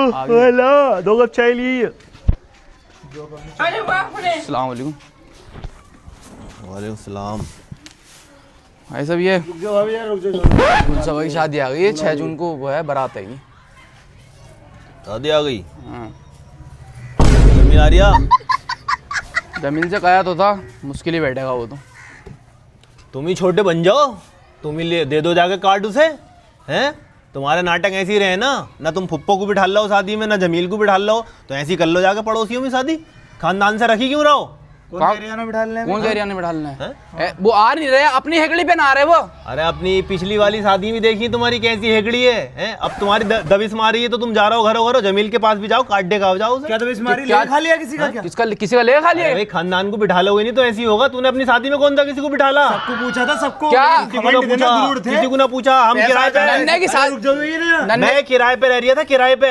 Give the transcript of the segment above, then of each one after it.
Hello, 2 cup चाय ली। अस्सलाम वालेकुम। वालेकुम सलाम। भाई साहब ये गुलसबा की शादी आ गई है, 6 जून को वो है, बारात है। शादी आ गई। हाँ। जमीन आ रिया। जमीन से कहा तो था, मुश्किल ही बैठेगा वो तो। तुम ही छोटे बन जाओ, तुम ही ले दे दो जाके कार्ड उसे। हैं तुम्हारे नाटक ऐसे ही रहे ना तुम फुप्पो को बिठा लो शादी में, ना जमील को बिठा लो, तो ऐसी कर लो जाके पड़ोसियों में शादी। खानदान से रखी क्यों रहो? कौन एरिया में बिठालना है? वो आ नहीं रहे, अपनी हेकड़ी पे ना आ रहे वो। अरे अपनी पिछली वाली शादी भी देखी तुम्हारी कैसी हेकड़ी है? अब तुम्हारी दबिश मारी है तो तुम जा रहे हो घरों जमील के पास भी जाओ, कार्ड दे का जाओ। क्या दबिश मारी? ले खा लिया किसी का? क्या किसी का ले खा लिया? भाई खानदान को बिठा लोगे नहीं तो ऐसी होगा। तूने अपनी शादी में कौन था किसी को बिठाला? सबको पूछा था, सबको। क्या किसी को ना पूछा? हम किराए पे, मैं किराए पे रह रहा था, किराए पे।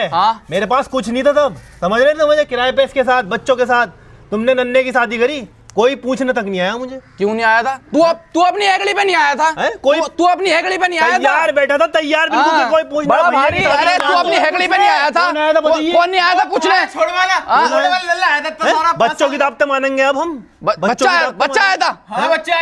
मेरे पास कुछ नहीं था तब, समझ रहे थे मुझे? किराए पे इसके साथ, बच्चों के साथ। तुमने नन्हे की शादी करी, कोई पूछने तक नहीं आया मुझे। क्यों नहीं आया था? तू अपनी हेकड़ी पे नहीं आया था? कोई तू अपनी हेकड़ी पे नहीं आया था? तैयार बैठा था, तैयार बिल्कुल, कोई पूछना बड़ा भारी। अरे तू अपनी हेकड़ी पे नहीं आया था? कौन नहीं आया था? पूछने छोड़ वाला आया था। बच्चों की दावत मानेंगे अब हम? बच्चा आया था? बच्चा आया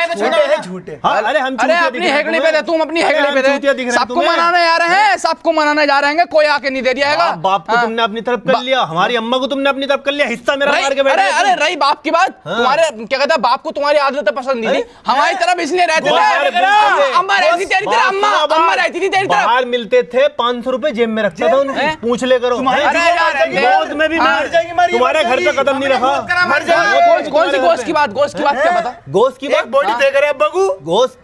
था, झूठे। अरे हम अपनी हेकड़ी पे थे, तुम अपनी हेकड़ी पे थे। सबको मनाने जा रहे हैं, सबको मनाने जा रहे हैं, कोई आके नहीं दे दिया। बाप को तुमने अपनी तरफ कर लिया, हमारी अम्मा को तुमने अपनी तरफ कर लिया, हिस्सा मेरा मार के बैठे। अरे रही बाप की बात, तुम्हारे क्या कहता है, बाप को तुम्हारी आदतें पसंद नहीं थी, हमारी तरफ इसलिए रहते थे। अम्मा रहती तेरी तरफ, अम्मा रहती थी तेरी तरफ। बाहर मिलते थे, 500 रुपए जेब में रखता था उन्हें, पूछ ले करो। तुम्हारे घर पे कदम नहीं रखा। कौन सी गोश्त की बात? गोश्त की बात क्या पता? गोश्त की बात बॉडी दे करे अब्बा को। गोश्त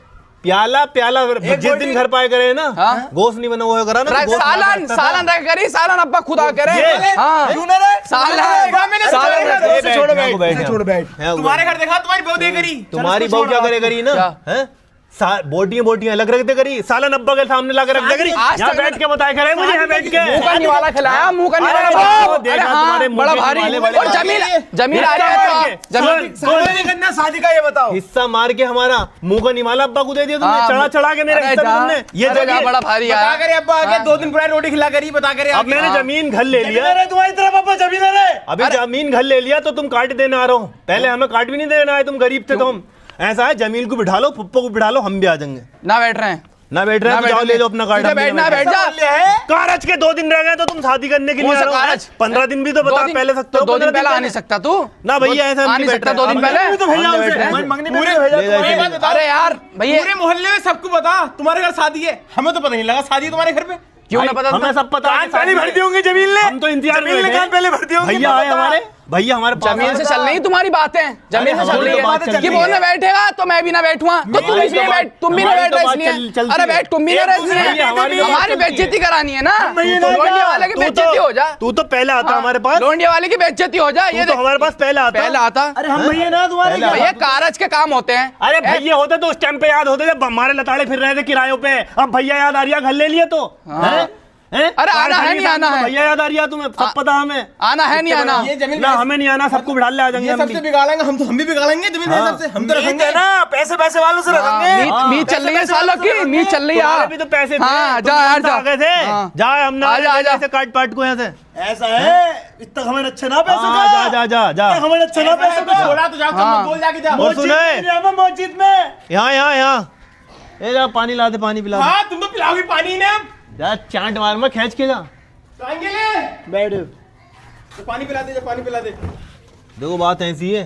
प्याला जिस दिन घर पाए करे ना, गोश्त नहीं बना वो करा ना। सालन रख करी, सालन अब्बा खुदा करे। छोड़ बैठ। तुम्हारे घर देखा, तुम्हारी बहू दे करी। तुम्हारी बहू क्या करे करी ना? बोटियां अलग रख दे करी, सालन अब्बा के सामने ला के रख दे करी। यहाँ बैठ के बताया करे मुझे, यहाँ बैठ के मुंह का निवाला खिलाया, मुंह का निवाला। बड़ा भारी। और जमील आ रहा है, जमील शादी का ये बताओ। हिस्सा मार के हमारा मुंह का निवाला अब्बा को दे दिया तुमने, चढ़ा के मेरे हिस्से में तुमने। ये जगह बड़ा भारी है। बता करे अब्बा आगे 2 दिन पुरानी रोटी खिला करी, बता करे। अब मैंने जमीन घर ले लिया तुम्हारी तरफ अब्बा, जमीन है। अभी जमीन घर ले लिया तो तुम काट देने आ रहे हो। पहले हमें काट भी नहीं देना है, तुम गरीब थे। तुम ऐसा है, जमील को बिठा लो, फुप्पो को बिठा लो, हम भी आ जाएंगे। ना बैठ रहे हैं, ना बैठ रहे हैं, जाओ ले लो अपना कार्ड। बैठना बैठ जा। कारज के 2 दिन रह गए तो तुम शादी करने के लिए 15 दिन भी तो बता पहले सकते हो। 2 दिन पहले आ नहीं सकता तू ना भैया, ऐसा आ नहीं सकता 2 दिन पहले। अरे यार भैया, पूरे मोहल्ले में सबको पता तुम्हारे घर शादी है, हमें तो पता नहीं लगा शादी तुम्हारे घर पे। क्यों ना पता? हमें सब पता है। पहले भर्ती होंगे जमील ने, हम तो इंतजार में जमील ने पहले भर्ती होंगे। भैया आए हमारे, भैया हमारे जमीन से चल रही तुम्हारी बातें, जमीन से चल रही है कि वो ना बैठेगा तो मैं भी ना बैठूंगा, तो तुम इसलिए बैठ, तुम भी ना बैठ रहे इसलिए। अरे बैठ, तुम भी ना रहे इसलिए। हमारी बेइज्जती करानी है ना, लोंडिया वाले की बेइज्जती हो जा। तू तो पहले आता हमारे पास, लोंडिया वाले की बेइज्जती हो जा। ये हमारे पास पहले आता। अरे हम भैया ना तुम्हारे, भैया कारज के काम होते हैं। अरे भैया होते तो उस टाइम पे याद होते जब हमारे लताड़े फिर रहे थे किरायों पे। अब भैया याद आ रही है, घर ले लिया तो। अरे आना है नहीं आना है? भैया याद आ रही है तुम्हें, सब पता हमें। आना है नहीं आना? ना हमें नहीं आना, सबको बिठा ले आ जाएंगे। सबसे बिगाड़ेंगे हम भी बिगाड़ेंगे जमीन सबसे। हम तो रखेंगे ना, पैसे वालों से रखेंगे। मीत चल रही है सालों की, मीत चल रही है। अभी तो पैसे जा यार जा, जा हमने ऐसे काट पाट को यहाँ से। ऐसा है, इतना हमें अच्छा ना पैसे का। जा हमें अच्छा ना पैसे का। छोड़ा तो जाओ, बोल जाके जा मस्जिद में। यहाँ ए जा, पानी ला दे, पानी पिला। हाँ तुम तो पिलाओगी पानी ने। जा चांट मार में खींच के जा। बैठ तो पानी पिला दे, पानी पिला दे। देखो बात ऐसी है,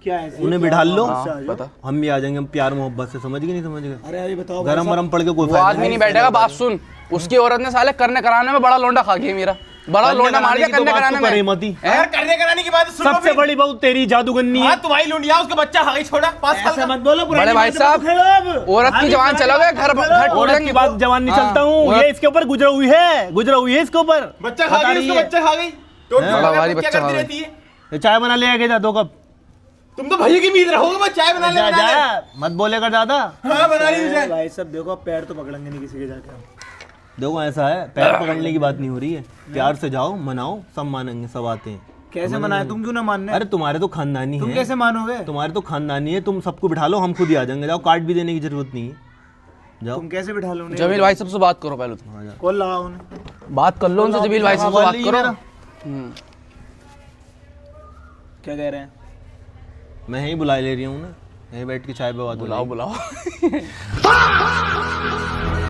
क्या है, उन्हें बिठा लो, पता हम भी आ जाएंगे, हम प्यार मोहब्बत से। समझ गए नहीं समझ गए? अरे अभी बताओ, गरम वरम पड़ के कोई वो आदमी नहीं बैठेगा। बात सुन, उसकी औरत ने साले करने कराने में बड़ा लोंडा खा गया मेरा, बड़ा लोंडा मार दिया करने कराने में। करने कराने की बात सुनो, सबसे बड़ी बहू तेरी जादूगरनी है। तुम्हारी लुंडिया, उसका बच्चा खा गई, छोड़ा 5 साल का। मत बोलो बड़े भाई साहब, औरत की जवान चलोगे घर औरत की बात जवान नहीं चलता हूँ, ये इसके ऊपर गुजरा हुई है इसके ऊपर। बच्चा खा गई, उसका बच्चा खा गई। बच्चा खा गई। चाय बना ले आके जा 2 कप। तुम तो भैया की उम्मीद रहोगे, मैं चाय बना ले। मत बोलेगा ज्यादा। हाँ बना ली भाई सब देखो, पैर तो पकड़ेंगे नहीं किसी के जाके। देखो ऐसा है, पैर पकड़ने की बात नहीं हो रही है, प्यार से जाओ, मनाओ, सब मानेंगे, सब आते हैं। कैसे मनाए? तुम क्यों ना मानने? अरे तुम्हारे तो खानदानी है। तुम कैसे मानोगे? तुम्हारे तो खानदानी है, तुम सबको बिठा लो, हम खुद ही आ जाएंगे। जाओ, कार्ड भी देने की जरूरत नहीं है, जाओ। तुम कैसे बिठा लो? जमील भाई सबसे बात करो पहले। कॉल लगाओ उन्हें। बात कर लो उनसे, जमील भाई से बुला बात लीजिए करो। मेरा। क्या कह रहे हैं? मैं यहीं बुला ले रही हूँ ना, यहीं बैठ के चाय पे बात हो बुलाओ जाएगी। बुलाओ